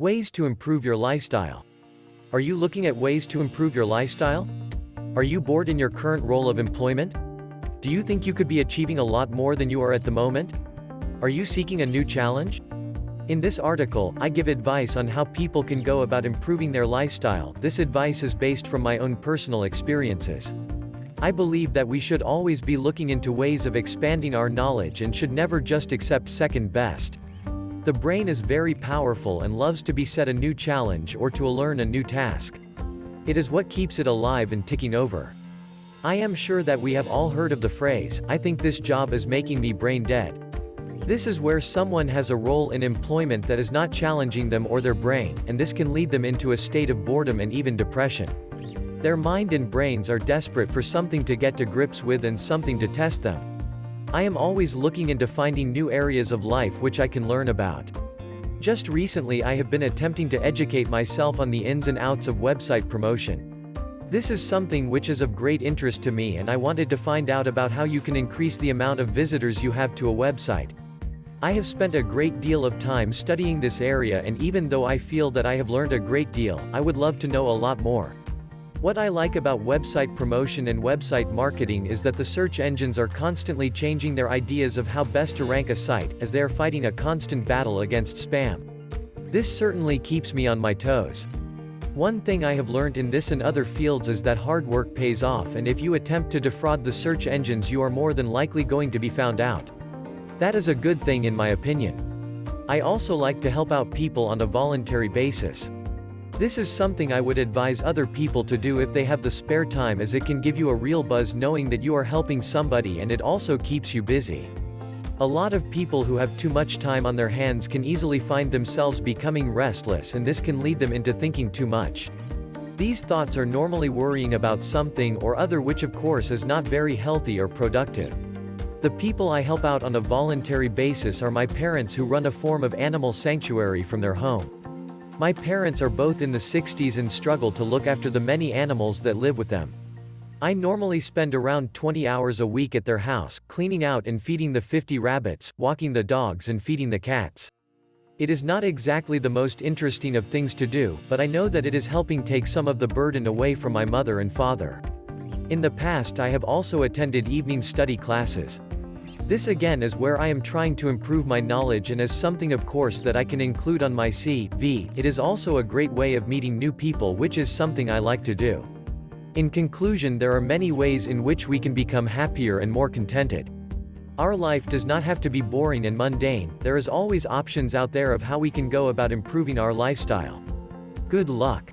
Ways to improve your lifestyle. Are you looking at ways to improve your lifestyle? Are you bored in your current role of employment? Do you think you could be achieving a lot more than you are at the moment? Are you seeking a new challenge? In this article, I give advice on how people can go about improving their lifestyle. This advice is based from my own personal experiences. I believe that we should always be looking into ways of expanding our knowledge and should never just accept second best. The brain is very powerful and loves to be set a new challenge or to learn a new task. It is what keeps it alive and ticking over. I am sure that we have all heard of the phrase, "I think this job is making me brain dead." This is where someone has a role in employment that is not challenging them or their brain, and this can lead them into a state of boredom and even depression. Their mind and brains are desperate for something to get to grips with and something to test them. I am always looking into finding new areas of life which I can learn about. Just recently I have been attempting to educate myself on the ins and outs of website promotion. This is something which is of great interest to me, and I wanted to find out about how you can increase the amount of visitors you have to a website. I have spent a great deal of time studying this area, and even though I feel that I have learned a great deal, I would love to know a lot more. What I like about website promotion and website marketing is that the search engines are constantly changing their ideas of how best to rank a site, as they are fighting a constant battle against spam. This certainly keeps me on my toes. One thing I have learned in this and other fields is that hard work pays off, and if you attempt to defraud the search engines, you are more than likely going to be found out. That is a good thing in my opinion. I also like to help out people on a voluntary basis. This is something I would advise other people to do if they have the spare time, as it can give you a real buzz knowing that you are helping somebody, and it also keeps you busy. A lot of people who have too much time on their hands can easily find themselves becoming restless, and this can lead them into thinking too much. These thoughts are normally worrying about something or other, which of course is not very healthy or productive. The people I help out on a voluntary basis are my parents, who run a form of animal sanctuary from their home. My parents are both in the 60s and struggle to look after the many animals that live with them. I normally spend around 20 hours a week at their house, cleaning out and feeding the 50 rabbits, walking the dogs and feeding the cats. It is not exactly the most interesting of things to do, but I know that it is helping take some of the burden away from my mother and father. In the past I have also attended evening study classes. This again is where I am trying to improve my knowledge, and as something of course that I can include on my CV, it is also a great way of meeting new people, which is something I like to do. In conclusion, there are many ways in which we can become happier and more contented. Our life does not have to be boring and mundane. There is always options out there of how we can go about improving our lifestyle. Good luck.